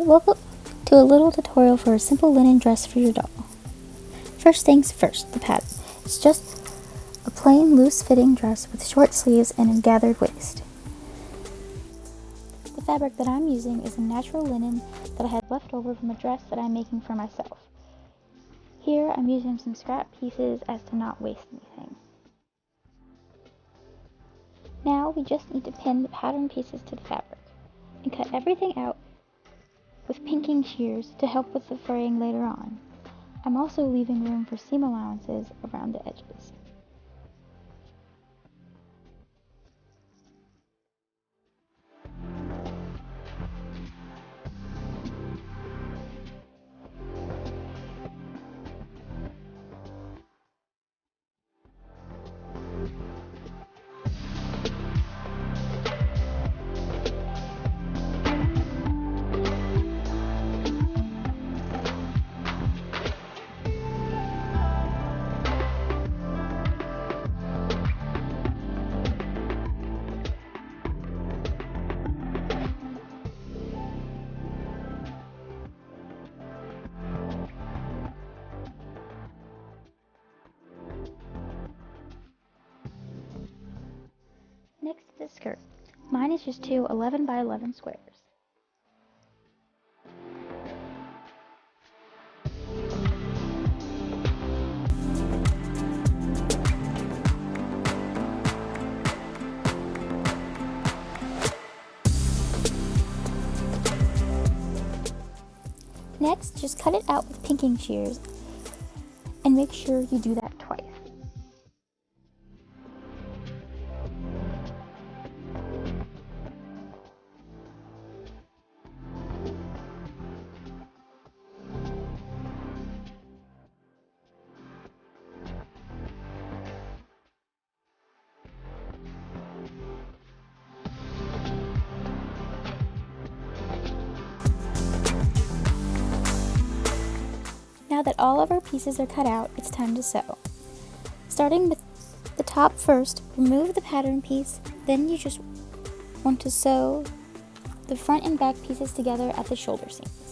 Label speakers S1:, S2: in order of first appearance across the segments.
S1: welcome to a little tutorial for a simple linen dress for your doll. First things first, the pattern. It's just a plain loose fitting dress with short sleeves and a gathered waist. The fabric that I'm using is a natural linen that I had left over from a dress that I'm making for myself. Here I'm using some scrap pieces as to not waste anything. Now we just need to pin the pattern pieces to the fabric and cut everything out with pinking shears to help with the fraying later on. I'm also leaving room for seam allowances around the edges. Next is the skirt. Mine is just two 11 by 11 squares. Next, just cut it out with pinking shears and make sure you do that twice. Now that all of our pieces are cut out, it's time to sew. Starting with the top first, remove the pattern piece, then you just want to sew the front and back pieces together at the shoulder seams.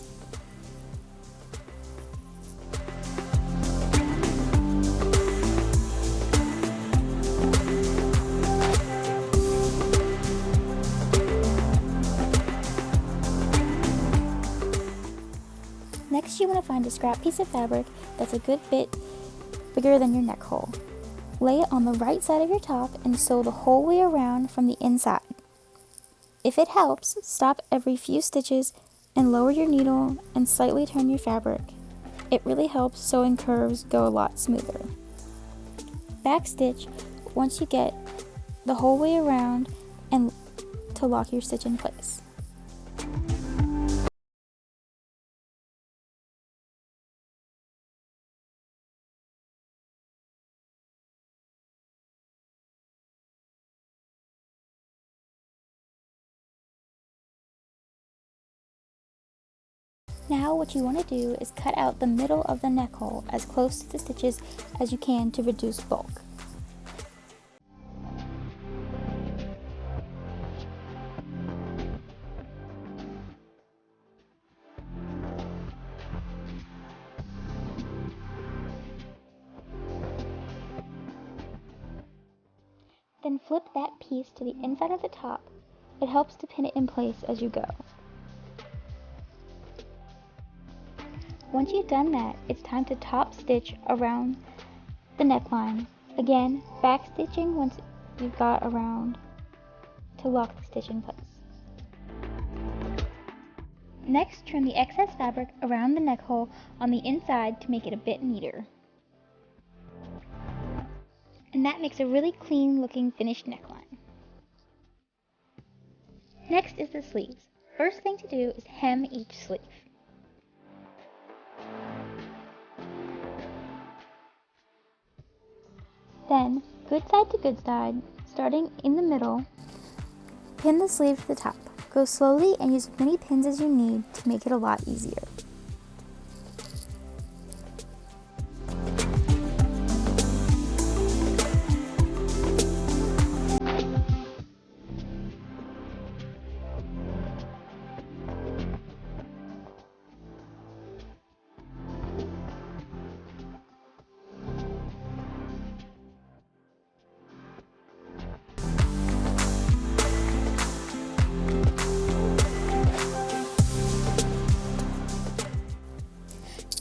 S1: Next, you want to find a scrap piece of fabric that's a good bit bigger than your neck hole. Lay it on the right side of your top and sew the whole way around from the inside. If it helps, stop every few stitches and lower your needle and slightly turn your fabric. It really helps sewing curves go a lot smoother. Backstitch once you get the whole way around and to lock your stitch in place. Now what you want to do is cut out the middle of the neck hole as close to the stitches as you can to reduce bulk. Then flip that piece to the inside of the top. It helps to pin it in place as you go. Once you've done that, it's time to top stitch around the neckline. Again, back stitching once you've got around to lock the stitch in place. Next, trim the excess fabric around the neck hole on the inside to make it a bit neater. And that makes a really clean looking finished neckline. Next is the sleeves. First thing to do is hem each sleeve. Then, good side to good side, starting in the middle, pin the sleeve to the top. Go slowly and use as many pins as you need to make it a lot easier.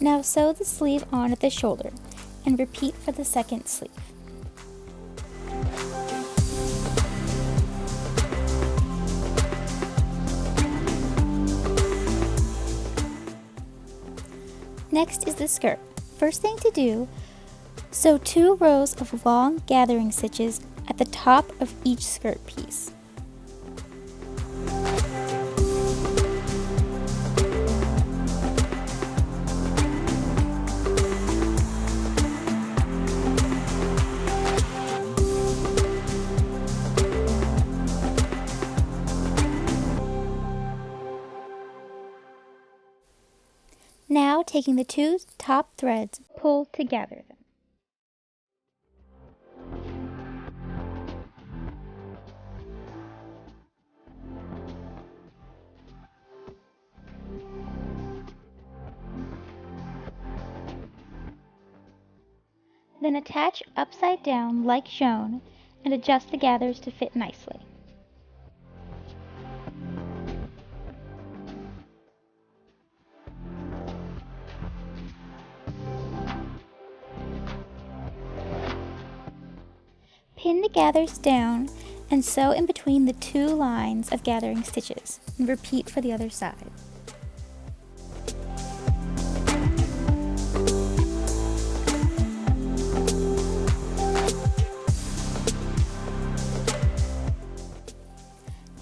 S1: Now sew the sleeve on at the shoulder and repeat for the second sleeve. Next is the skirt. First thing to do, sew 2 rows of long gathering stitches at the top of each skirt piece. Now, taking the 2 top threads, pull together them. Then attach upside down like shown and adjust the gathers to fit nicely. Pin the gathers down and sew in between the 2 lines of gathering stitches, and repeat for the other side.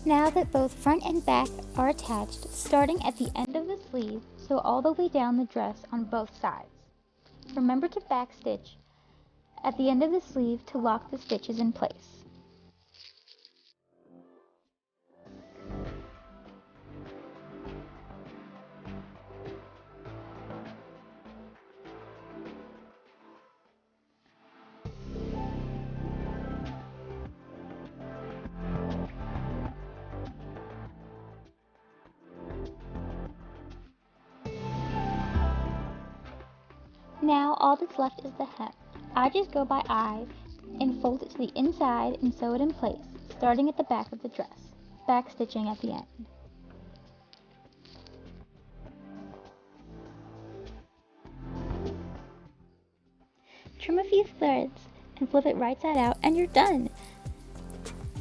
S1: Now that both front and back are attached, starting at the end of the sleeve, sew all the way down the dress on both sides. Remember to backstitch at the end of the sleeve to lock the stitches in place. Now all that's left is the hem. I just go by eye and fold it to the inside and sew it in place, starting at the back of the dress, back stitching at the end. Trim a few threads and flip it right side out and you're done.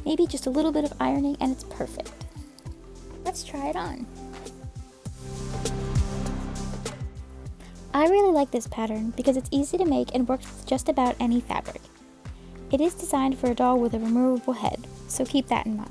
S1: Maybe just a little bit of ironing and it's perfect. Let's try it on. I really like this pattern because it's easy to make and works with just about any fabric. It is designed for a doll with a removable head, so keep that in mind.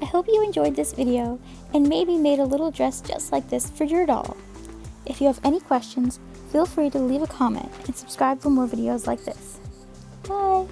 S1: I hope you enjoyed this video and maybe made a little dress just like this for your doll. If you have any questions, feel free to leave a comment and subscribe for more videos like this. Bye!